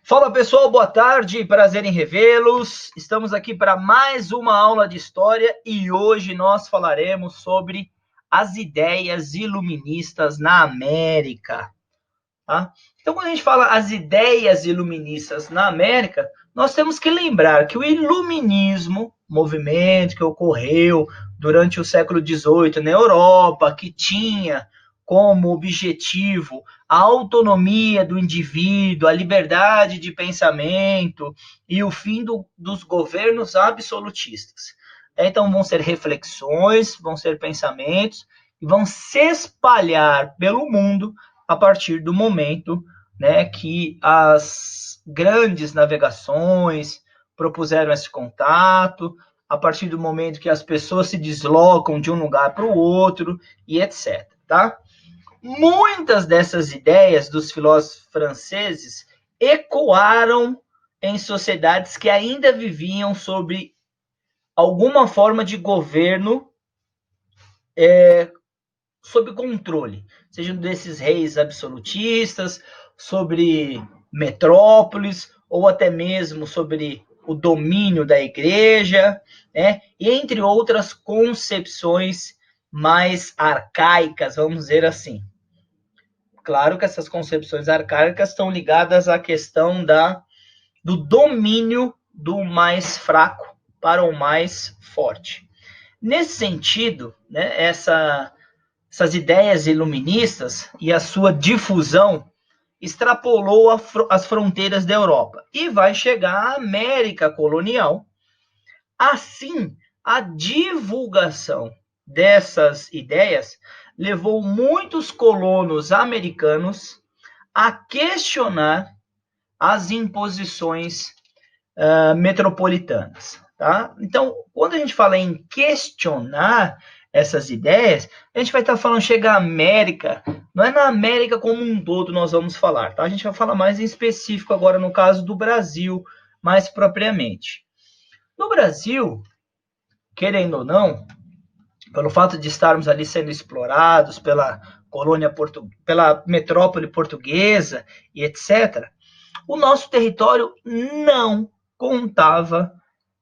Fala pessoal, boa tarde, prazer em revê-los. Estamos aqui para mais uma aula de história e hoje nós falaremos sobre as ideias iluministas na América. Tá? Então, quando a gente fala as ideias iluministas na América, nós temos que lembrar que o iluminismo, movimento que ocorreu durante o século XVIII na Europa, que tinha como objetivo a autonomia do indivíduo, a liberdade de pensamento e o fim dos governos absolutistas. Então, vão ser reflexões, vão ser pensamentos, e vão se espalhar pelo mundo a partir do momento, né, que as grandes navegações propuseram esse contato, a partir do momento que as pessoas se deslocam de um lugar para o outro e etc. Tá? Muitas dessas ideias dos filósofos franceses ecoaram em sociedades que ainda viviam sob alguma forma de governo sob controle, sejam desses reis absolutistas, sobre metrópoles, ou até mesmo sobre o domínio da igreja, né? E entre outras concepções mais arcaicas, vamos dizer assim. Claro que essas concepções arcaicas estão ligadas à questão do domínio do mais fraco para o mais forte. Nesse sentido, né, essas ideias iluministas e a sua difusão extrapolou as fronteiras da Europa e vai chegar à América colonial. Assim, a divulgação dessas ideias levou muitos colonos americanos a questionar as imposições metropolitanas. Tá? Então, quando a gente fala em questionar essas ideias, a gente vai estar falando, chega à América, não é na América como um todo nós vamos falar, tá? A gente vai falar mais em específico agora no caso do Brasil, mais propriamente. No Brasil, querendo ou não, pelo fato de estarmos ali sendo explorados pela pela metrópole portuguesa e etc., o nosso território não contava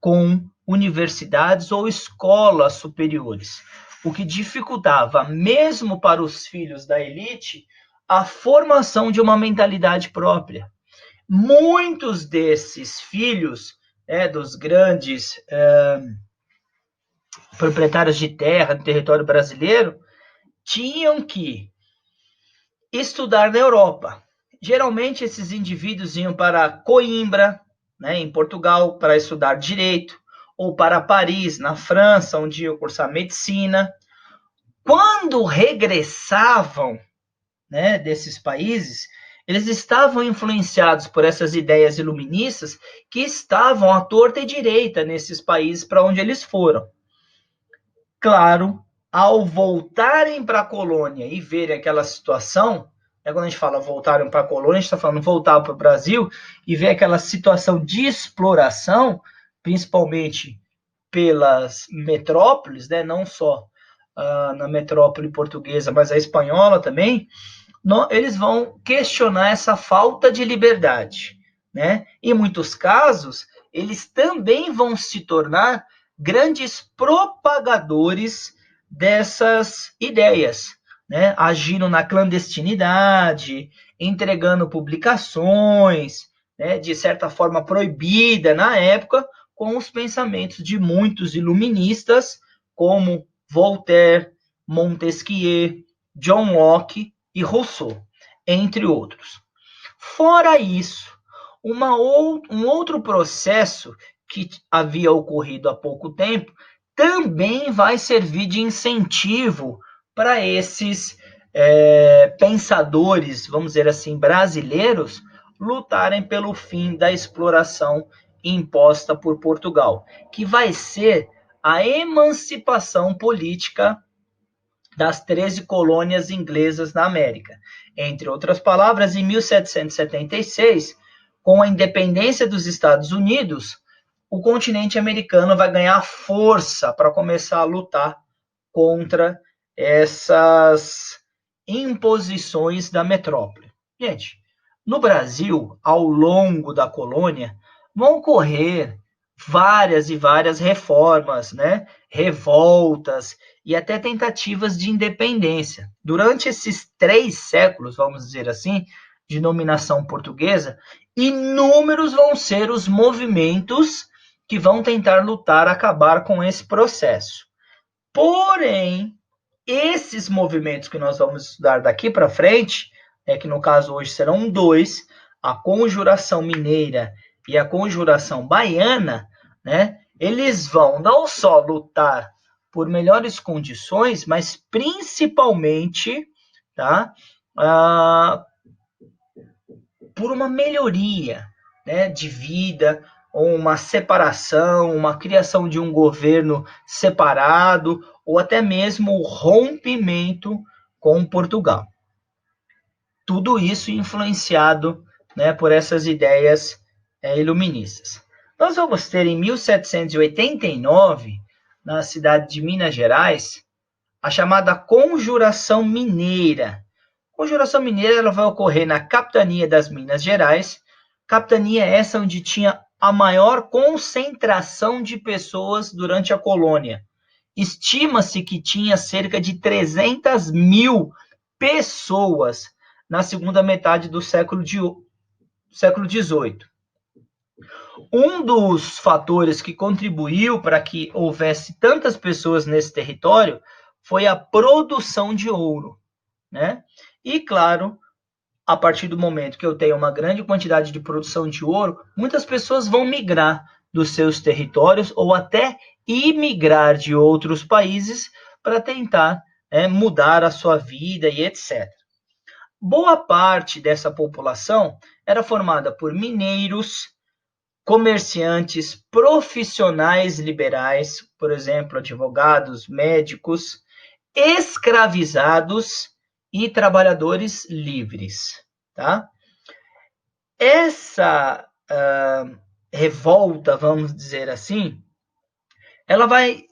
com universidades ou escolas superiores, o que dificultava, mesmo para os filhos da elite, a formação de uma mentalidade própria. Muitos desses filhos, dos grandes proprietários de terra do território brasileiro, tinham que estudar na Europa. Geralmente, esses indivíduos iam para Coimbra, né, em Portugal, para estudar direito, ou para Paris, na França, onde iam cursar medicina. Quando regressavam, né, desses países, eles estavam influenciados por essas ideias iluministas que estavam à torta e direita nesses países para onde eles foram. Claro, ao voltarem para a colônia e verem aquela situação, quando a gente fala voltaram para a colônia, a gente está falando voltar para o Brasil e ver aquela situação de exploração, principalmente pelas metrópoles, né, não só na metrópole portuguesa, mas a espanhola também, eles vão questionar essa falta de liberdade. Né? Em muitos casos, eles também vão se tornar grandes propagadores dessas ideias, né? Agindo na clandestinidade, entregando publicações, né? De certa forma proibida na época, com os pensamentos de muitos iluministas, como Voltaire, Montesquieu, John Locke e Rousseau, entre outros. Fora isso, um outro processo que havia ocorrido há pouco tempo também vai servir de incentivo para esses pensadores, vamos dizer assim, brasileiros, lutarem pelo fim da exploração imposta por Portugal, que vai ser a emancipação política das 13 colônias inglesas na América. Entre outras palavras, em 1776, com a independência dos Estados Unidos, o continente americano vai ganhar força para começar a lutar contra essas imposições da metrópole. Gente, No Brasil, ao longo da colônia, vão ocorrer várias e várias reformas, né? Revoltas e até tentativas de independência. Durante esses 3 séculos, vamos dizer assim, de dominação portuguesa, inúmeros vão ser os movimentos que vão tentar lutar, acabar com esse processo. Porém, esses movimentos que nós vamos estudar daqui para frente, que no caso hoje serão 2, a Conjuração Mineira e a Conjuração Baiana, né, eles vão não só lutar por melhores condições, mas principalmente, tá, por uma melhoria, né, de vida, ou uma separação, uma criação de um governo separado, ou até mesmo o rompimento com Portugal. Tudo isso influenciado, né, por essas ideias iluministas. Nós vamos ter em 1789, na cidade de Minas Gerais, a chamada Conjuração Mineira. Conjuração Mineira ela vai ocorrer na capitania das Minas Gerais, capitania essa onde tinha a maior concentração de pessoas durante a colônia. Estima-se que tinha cerca de 300 mil pessoas na segunda metade do século XVIII. Um dos fatores que contribuiu para que houvesse tantas pessoas nesse território foi a produção de ouro, né? E, claro, a partir do momento que eu tenho uma grande quantidade de produção de ouro, muitas pessoas vão migrar dos seus territórios ou até imigrar de outros países para tentar mudar a sua vida e etc. Boa parte dessa população era formada por mineiros, comerciantes, profissionais liberais, por exemplo, advogados, médicos, escravizados e trabalhadores livres, tá? Essa revolta, vamos dizer assim, ela vai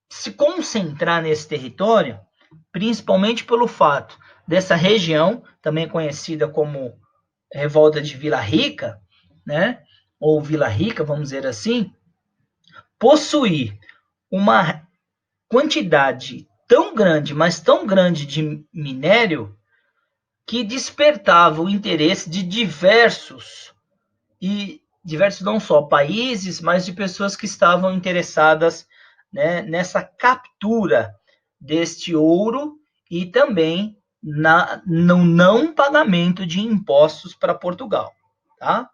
se concentrar nesse território, principalmente pelo fato dessa região, também conhecida como Revolta de Vila Rica, né? Ou Vila Rica, vamos dizer assim, possuir uma quantidade tão grande, mas tão grande de minério que despertava o interesse de diversos não só países, mas de pessoas que estavam interessadas, né, nessa captura deste ouro e também no não pagamento de impostos para Portugal, tá?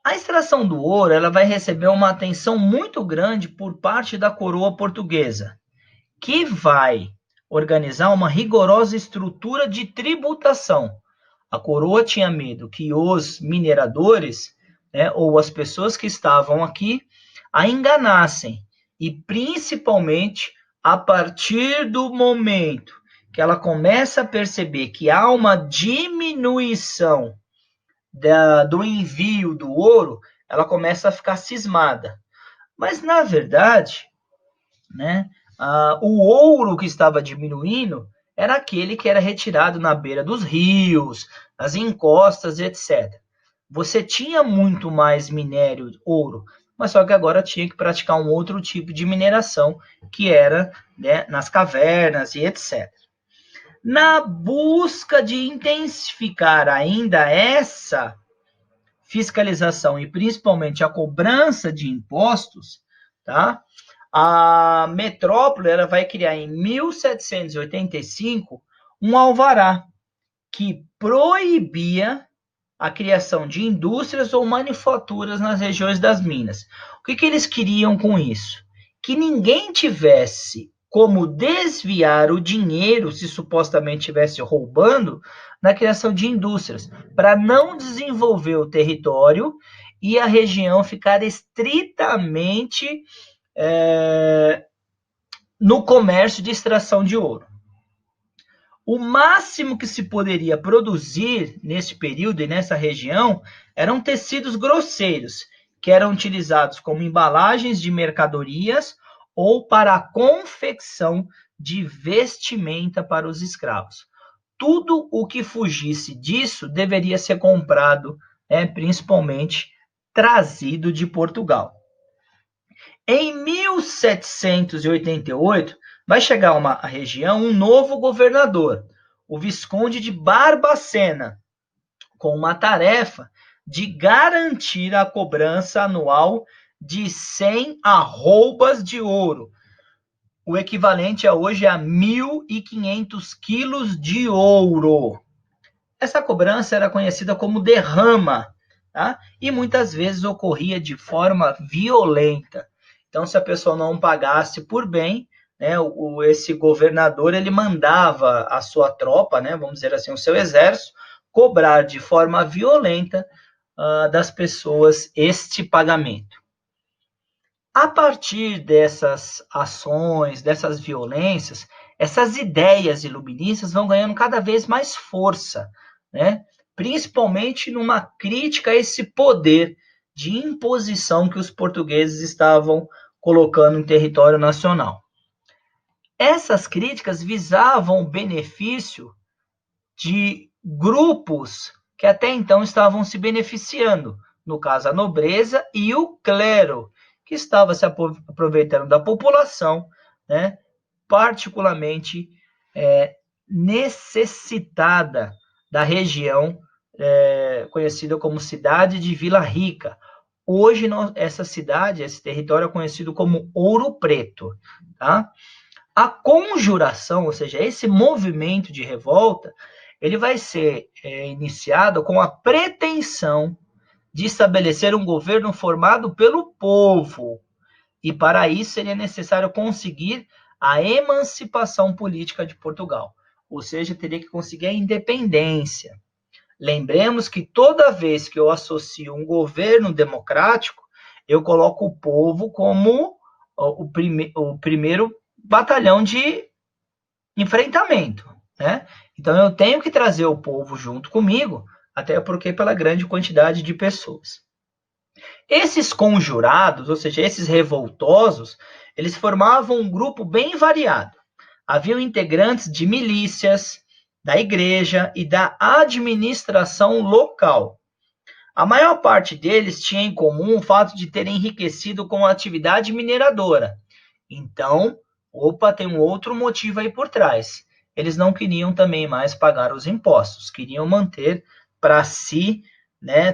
A extração do ouro ela vai receber uma atenção muito grande por parte da coroa portuguesa, que vai organizar uma rigorosa estrutura de tributação. A coroa tinha medo que os mineradores, né, ou as pessoas que estavam aqui, a enganassem. E, principalmente, a partir do momento que ela começa a perceber que há uma diminuição do envio do ouro, ela começa a ficar cismada. Mas, na verdade, né, o ouro que estava diminuindo era aquele que era retirado na beira dos rios, nas encostas, etc. Você tinha muito mais minério, ouro, mas só que agora tinha que praticar um outro tipo de mineração, que era, né, nas cavernas e etc. Na busca de intensificar ainda essa fiscalização e principalmente a cobrança de impostos, tá? A metrópole ela vai criar em 1785 um alvará que proibia a criação de indústrias ou manufaturas nas regiões das minas. O que eles queriam com isso? Que ninguém tivesse como desviar o dinheiro, se supostamente estivesse roubando, na criação de indústrias, para não desenvolver o território e a região ficar estritamente no comércio de extração de ouro. O máximo que se poderia produzir nesse período e nessa região eram tecidos grosseiros, que eram utilizados como embalagens de mercadorias ou para a confecção de vestimenta para os escravos. tudo o que fugisse disso deveria ser comprado, principalmente trazido de Portugal. Em 1788, vai chegar a uma região um novo governador, o Visconde de Barbacena, com uma tarefa de garantir a cobrança anual de 100 arrobas de ouro, o equivalente a hoje a 1.500 quilos de ouro. Essa cobrança era conhecida como derrama, tá? E muitas vezes ocorria de forma violenta. Então, se a pessoa não pagasse por bem, esse governador ele mandava a sua tropa, vamos dizer assim, o seu exército, cobrar de forma violenta das pessoas este pagamento. A partir dessas ações, dessas violências, essas ideias iluministas vão ganhando cada vez mais força, principalmente numa crítica a esse poder de imposição que os portugueses estavam colocando em território nacional. Essas críticas visavam o benefício de grupos que até então estavam se beneficiando, no caso a nobreza e o clero, que estava se aproveitando da população, particularmente necessitada da região conhecida como cidade de Vila Rica. Hoje, essa cidade, esse território é conhecido como Ouro Preto. Tá? A conjuração, ou seja, esse movimento de revolta, ele vai ser iniciado com a pretensão de estabelecer um governo formado pelo povo. E para isso seria necessário conseguir a emancipação política de Portugal. Ou seja, teria que conseguir a independência. Lembremos que toda vez que eu associo um governo democrático, eu coloco o povo como o primeiro batalhão de enfrentamento. Então eu tenho que trazer o povo junto comigo, até porque pela grande quantidade de pessoas. Esses conjurados, ou seja, esses revoltosos, eles formavam um grupo bem variado. Haviam integrantes de milícias, da igreja e da administração local. A maior parte deles tinha em comum o fato de terem enriquecido com a atividade mineradora. Então, tem um outro motivo aí por trás. Eles não queriam também mais pagar os impostos, queriam manter para si,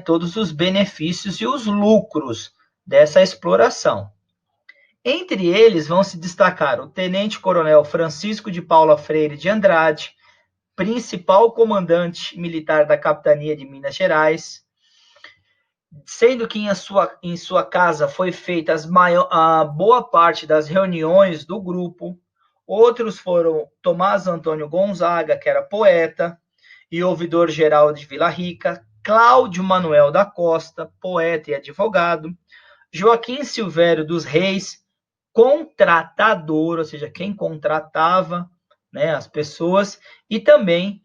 todos os benefícios e os lucros dessa exploração. Entre eles vão se destacar o tenente-coronel Francisco de Paula Freire de Andrade, principal comandante militar da capitania de Minas Gerais, sendo que em sua casa foi feita a boa parte das reuniões do grupo. Outros foram Tomás Antônio Gonzaga, que era poeta e ouvidor-geral de Vila Rica, Cláudio Manuel da Costa, poeta e advogado, Joaquim Silvério dos Reis, contratador, ou seja, quem contratava as pessoas, e também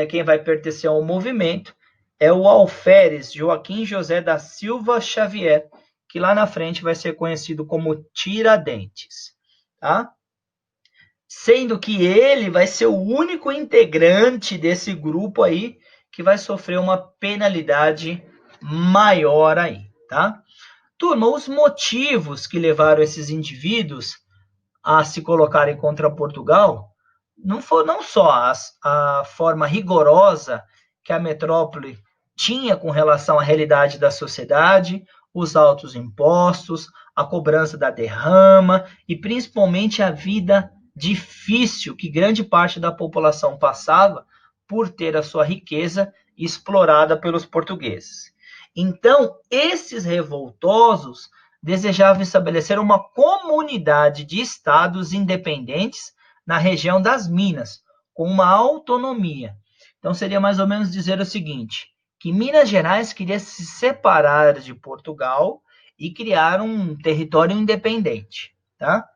quem vai pertencer ao movimento é o alferes Joaquim José da Silva Xavier, que lá na frente vai ser conhecido como Tiradentes. Tá? Sendo que ele vai ser o único integrante desse grupo aí que vai sofrer uma penalidade maior aí, tá? Turma, os motivos que levaram esses indivíduos a se colocarem contra Portugal não só a forma rigorosa que a metrópole tinha com relação à realidade da sociedade, os altos impostos, a cobrança da derrama e principalmente a vida difícil que grande parte da população passava por ter a sua riqueza explorada pelos portugueses. Então, esses revoltosos desejavam estabelecer uma comunidade de estados independentes na região das Minas, com uma autonomia. Então, seria mais ou menos dizer o seguinte, que Minas Gerais queria se separar de Portugal e criar um território independente. Tá?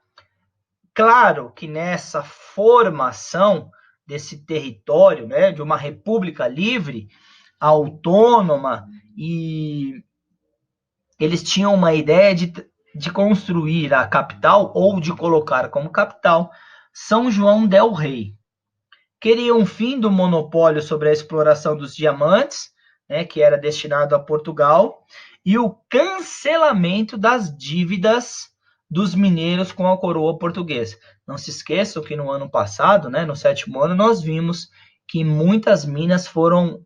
Claro que nessa formação desse território, de uma república livre, autônoma, e eles tinham uma ideia de construir a capital ou de colocar como capital São João del Rei. queria um fim do monopólio sobre a exploração dos diamantes, né, que era destinado a Portugal, e o cancelamento das dívidas dos mineiros com a coroa portuguesa. Não se esqueçam que no ano passado, né, no 7º ano, nós vimos que muitas minas foram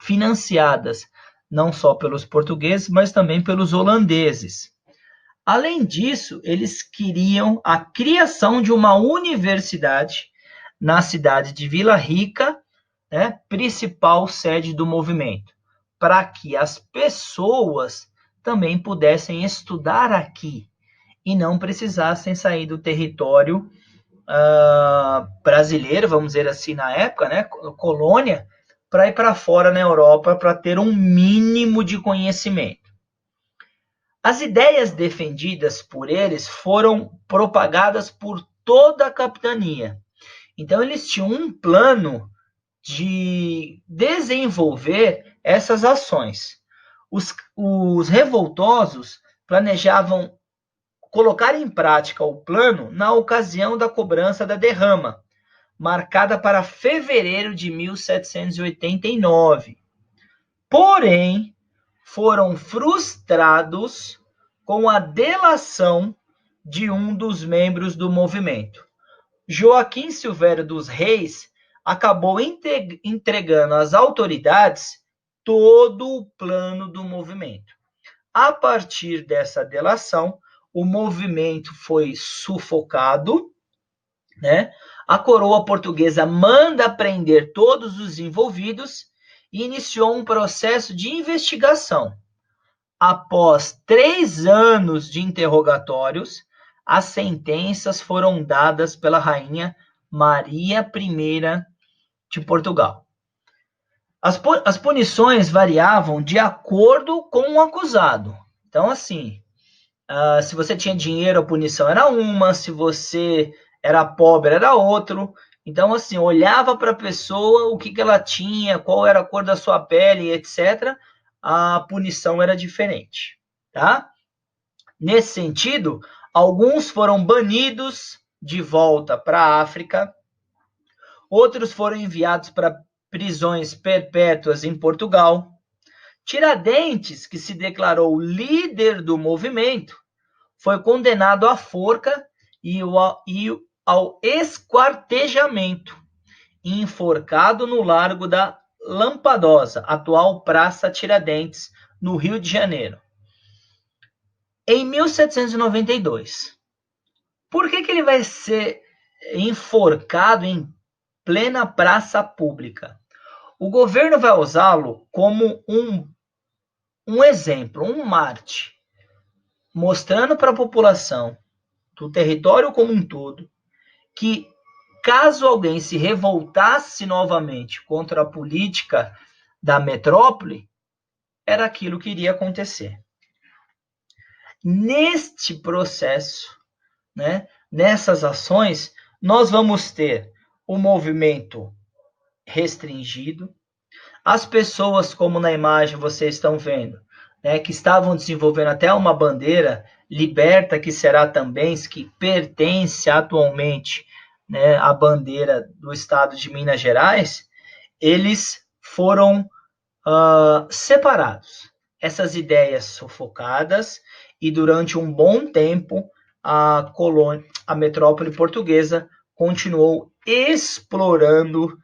financiadas, não só pelos portugueses, mas também pelos holandeses. Além disso, eles queriam a criação de uma universidade na cidade de Vila Rica, né, principal sede do movimento, para que as pessoas também pudessem estudar aqui e não precisassem sair do território brasileiro, vamos dizer assim, na época, né, colônia, para ir para fora na Europa para ter um mínimo de conhecimento. As ideias defendidas por eles foram propagadas por toda a capitania. Então, eles tinham um plano de desenvolver essas ações. Os revoltosos planejavam colocar em prática o plano na ocasião da cobrança da derrama, marcada para fevereiro de 1789. Porém, foram frustrados com a delação de um dos membros do movimento. Joaquim Silvério dos Reis acabou entregando às autoridades todo o plano do movimento. A partir dessa delação, o movimento foi sufocado, né? A coroa portuguesa manda prender todos os envolvidos e iniciou um processo de investigação. Após 3 anos de interrogatórios, as sentenças foram dadas pela rainha Maria I de Portugal. As punições variavam de acordo com o acusado. Então, assim, se você tinha dinheiro, a punição era uma, se você era pobre, era outro. Então, assim, olhava para a pessoa, o que ela tinha, qual era a cor da sua pele, etc., a punição era diferente, tá? Nesse sentido, alguns foram banidos de volta para a África, outros foram enviados para prisões perpétuas em Portugal. Tiradentes, que se declarou líder do movimento, foi condenado à forca e ao esquartejamento, enforcado no Largo da Lampadosa, atual Praça Tiradentes, no Rio de Janeiro. Em 1792, por que ele vai ser enforcado em plena praça pública? O governo vai usá-lo como um exemplo, um mártir, mostrando para a população do território como um todo que, caso alguém se revoltasse novamente contra a política da metrópole, era aquilo que iria acontecer. Neste processo, né, nessas ações, nós vamos ter o movimento restringido, as pessoas, como na imagem vocês estão vendo, né, que estavam desenvolvendo até uma bandeira liberta, que será também, que pertence atualmente, né, à bandeira do estado de Minas Gerais, eles foram separados. Essas ideias sufocadas, e durante um bom tempo a metrópole portuguesa continuou explorando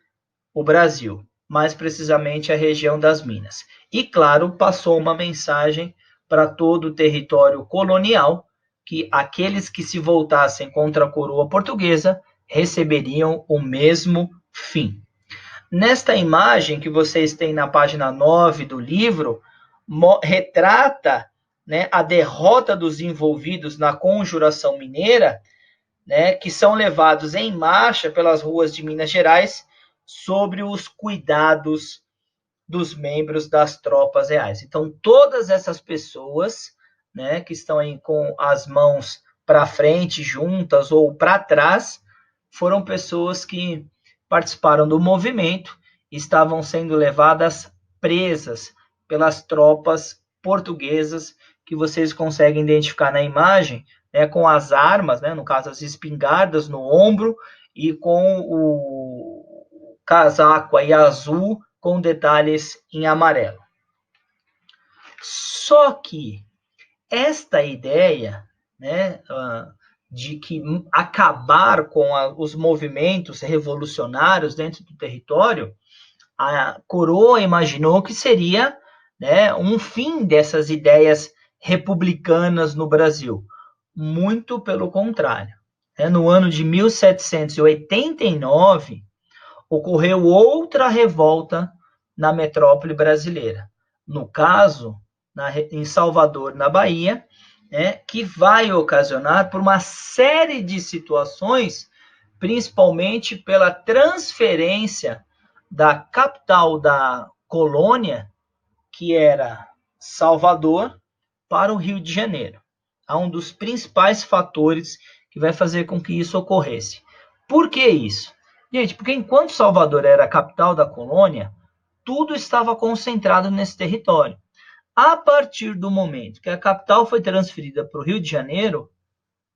o Brasil, mais precisamente a região das Minas. E, claro, passou uma mensagem para todo o território colonial que aqueles que se voltassem contra a coroa portuguesa receberiam o mesmo fim. Nesta imagem que vocês têm na página 9 do livro, retrata, né, a derrota dos envolvidos na Conjuração Mineira, né, que são levados em marcha pelas ruas de Minas Gerais sobre os cuidados dos membros das tropas reais. Então, todas essas pessoas, né, que estão aí com as mãos para frente, juntas ou para trás, foram pessoas que participaram do movimento e estavam sendo levadas presas pelas tropas portuguesas, que vocês conseguem identificar na imagem, né, com as armas, né, no caso as espingardas no ombro, e com casaco aí azul com detalhes em amarelo. Só que esta ideia, né, de que acabar com os movimentos revolucionários dentro do território, a coroa imaginou que seria, né, um fim dessas ideias republicanas no Brasil. Muito pelo contrário. No ano de 1789, ocorreu outra revolta na metrópole brasileira. No caso, em Salvador, na Bahia, que vai ocasionar por uma série de situações, principalmente pela transferência da capital da colônia, que era Salvador, para o Rio de Janeiro. É um dos principais fatores que vai fazer com que isso ocorresse. Por que isso? Gente, porque enquanto Salvador era a capital da colônia, tudo estava concentrado nesse território. A partir do momento que a capital foi transferida para o Rio de Janeiro,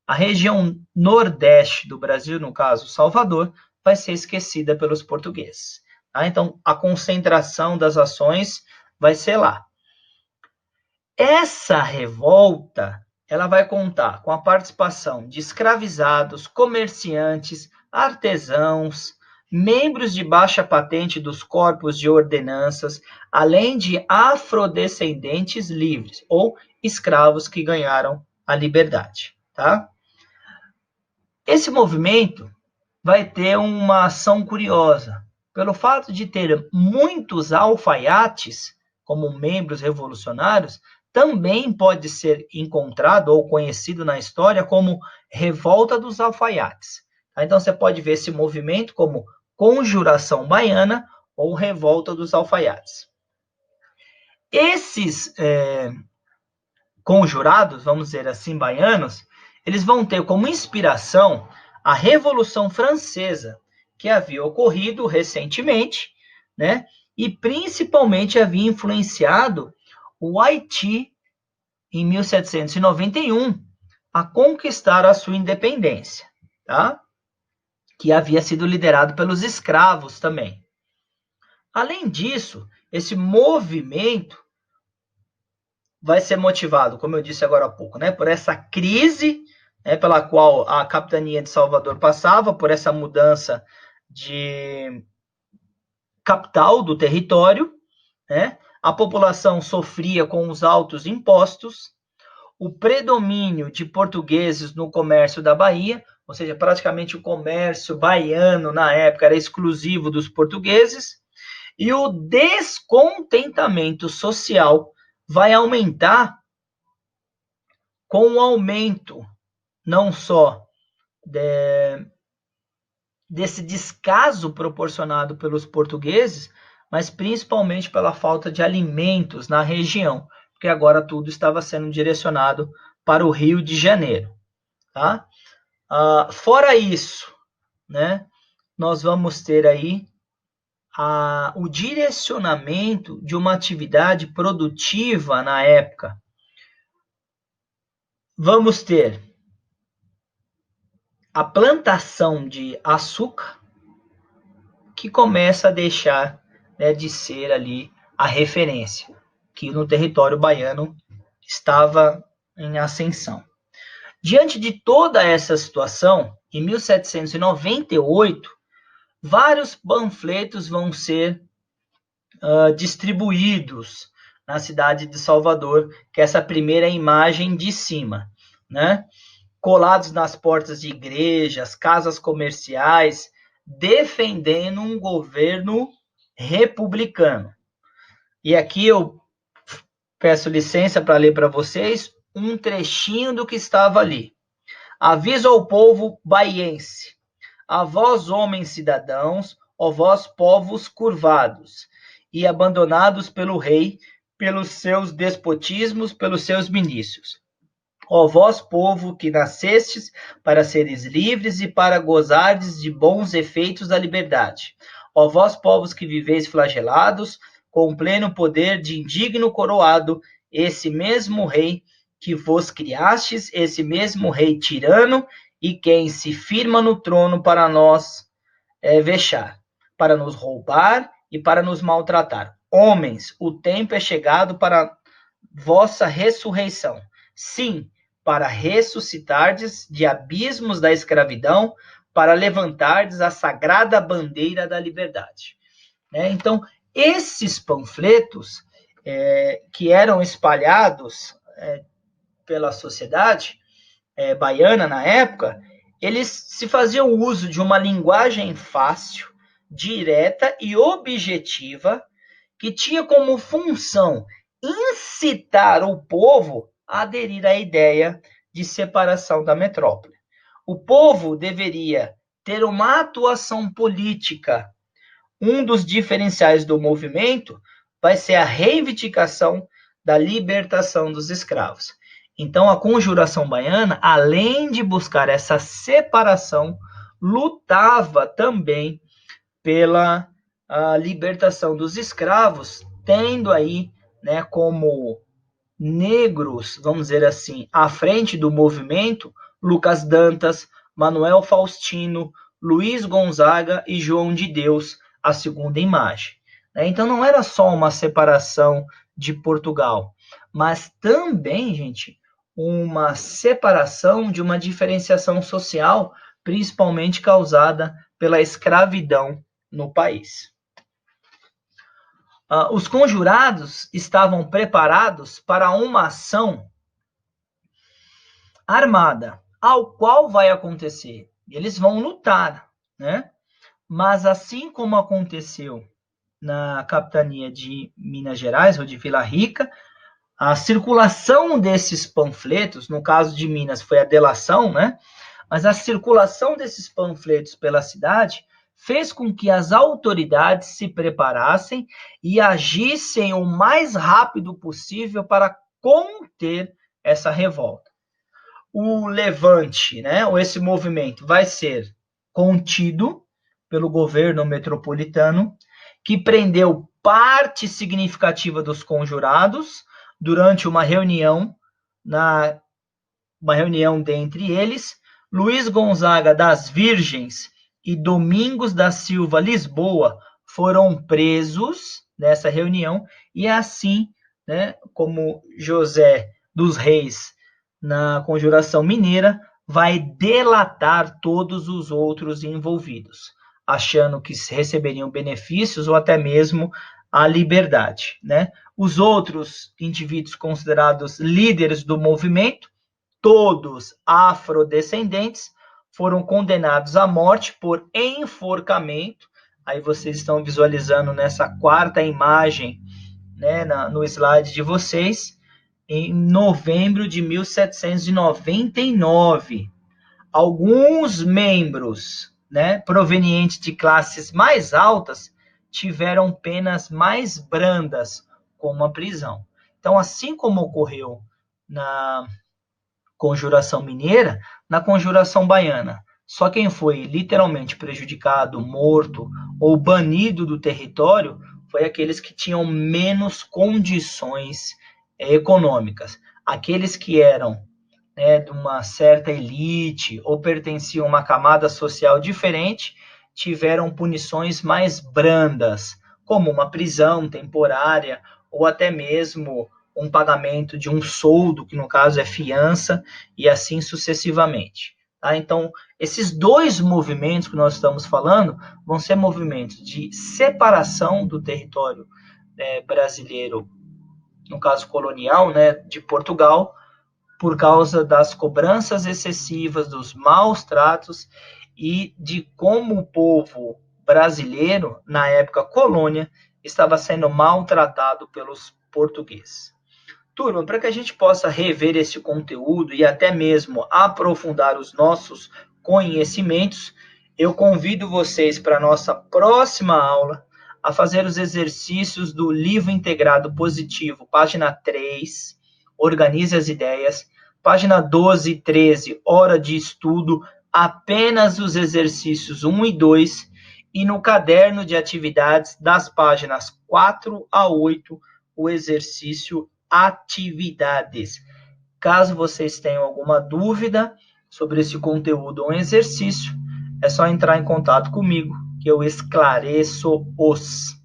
a região nordeste do Brasil, no caso Salvador, vai ser esquecida pelos portugueses. Tá? Então, a concentração das ações vai ser lá. Essa revolta, ela vai contar com a participação de escravizados, comerciantes, artesãos, membros de baixa patente dos corpos de ordenanças, além de afrodescendentes livres ou escravos que ganharam a liberdade, tá? Esse movimento vai ter uma ação curiosa. Pelo fato de ter muitos alfaiates como membros revolucionários, também pode ser encontrado ou conhecido na história como Revolta dos Alfaiates. Então, você pode ver esse movimento como Conjuração Baiana ou Revolta dos Alfaiates. Esses conjurados, vamos dizer assim, baianos, eles vão ter como inspiração a Revolução Francesa, que havia ocorrido recentemente, né? E principalmente havia influenciado o Haiti, em 1791, a conquistar a sua independência, tá? Que havia sido liderado pelos escravos também. Além disso, esse movimento vai ser motivado, como eu disse agora há pouco, né, por essa crise, né, pela qual a capitania de Salvador passava, por essa mudança de capital do território, né? A população sofria com os altos impostos, o predomínio de portugueses no comércio da Bahia, ou seja, praticamente o comércio baiano na época era exclusivo dos portugueses, e o descontentamento social vai aumentar com o aumento não só desse descaso proporcionado pelos portugueses, mas principalmente pela falta de alimentos na região, porque agora tudo estava sendo direcionado para o Rio de Janeiro. Tá? Fora isso, né, nós vamos ter aí o direcionamento de uma atividade produtiva na época. Vamos ter a plantação de açúcar, que começa a deixar, né, de ser ali a referência, que no território baiano estava em ascensão. Diante de toda essa situação, em 1798, vários panfletos vão ser distribuídos na cidade de Salvador, que é essa primeira imagem de cima, né? Colados nas portas de igrejas, casas comerciais, defendendo um governo republicano. E aqui eu peço licença para ler para vocês um trechinho do que estava ali. Aviso ao povo baiense: a vós, homens cidadãos, ó vós, povos curvados e abandonados pelo rei, pelos seus despotismos, pelos seus ministros. Ó vós, povo, que nascestes para seres livres e para gozardes de bons efeitos da liberdade. Ó vós, povos que viveis flagelados, com pleno poder de indigno coroado, esse mesmo rei que vos criastes, esse mesmo rei tirano, e quem se firma no trono para nós vexar. para nos roubar e para nos maltratar. Homens, o tempo é chegado para vossa ressurreição. Sim, para ressuscitardes de abismos da escravidão, para levantardes a sagrada bandeira da liberdade. Então, esses panfletos que eram espalhados pela sociedade baiana na época, eles se faziam uso de uma linguagem fácil, direta e objetiva, que tinha como função incitar o povo a aderir à ideia de separação da metrópole. O povo deveria ter uma atuação política. Um dos diferenciais do movimento vai ser a reivindicação da libertação dos escravos. Então, a Conjuração Baiana, além de buscar essa separação, lutava também pela libertação dos escravos, tendo aí, como negros, vamos dizer assim, à frente do movimento, Lucas Dantas, Manuel Faustino, Luiz Gonzaga e João de Deus, a segunda imagem. Então, não era só uma separação de Portugal, mas também, gente, uma separação de uma diferenciação social, principalmente causada pela escravidão no país. Os conjurados estavam preparados para uma ação armada, ao qual vai acontecer. Eles vão lutar, Mas assim como aconteceu na capitania de Minas Gerais, ou de Vila Rica, a circulação desses panfletos, no caso de Minas foi a delação, Mas a circulação desses panfletos pela cidade fez com que as autoridades se preparassem e agissem o mais rápido possível para conter essa revolta. O levante, ou esse movimento, vai ser contido pelo governo metropolitano, que prendeu parte significativa dos conjurados durante uma reunião, uma reunião dentre eles, Luiz Gonzaga das Virgens e Domingos da Silva Lisboa foram presos nessa reunião, e assim, como José dos Reis, na Conjuração Mineira, vai delatar todos os outros envolvidos, achando que receberiam benefícios ou até mesmo a liberdade. Os outros indivíduos considerados líderes do movimento, todos afrodescendentes, foram condenados à morte por enforcamento. Aí vocês estão visualizando nessa quarta imagem, no slide de vocês, em novembro de 1799. Alguns membros, provenientes de classes mais altas, tiveram penas mais brandas, como a prisão. Então, assim como ocorreu na Conjuração Mineira, na Conjuração Baiana, só quem foi literalmente prejudicado, morto ou banido do território foi aqueles que tinham menos condições econômicas. Aqueles que eram de uma certa elite ou pertenciam a uma camada social diferente tiveram punições mais brandas, como uma prisão temporária ou até mesmo um pagamento de um soldo, que no caso é fiança, e assim sucessivamente. Então, esses dois movimentos que nós estamos falando vão ser movimentos de separação do território brasileiro, no caso colonial, de Portugal, por causa das cobranças excessivas, dos maus tratos e de como o povo brasileiro, na época colônia, estava sendo maltratado pelos portugueses. Turma, para que a gente possa rever esse conteúdo e até mesmo aprofundar os nossos conhecimentos, eu convido vocês para a nossa próxima aula a fazer os exercícios do livro integrado positivo, página 3, Organize as Ideias, página 12 e 13, Hora de Estudo, apenas os exercícios 1 e 2, e no caderno de atividades das páginas 4 a 8, o exercício Atividades. Caso vocês tenham alguma dúvida sobre esse conteúdo ou exercício, é só entrar em contato comigo que eu esclareço-os.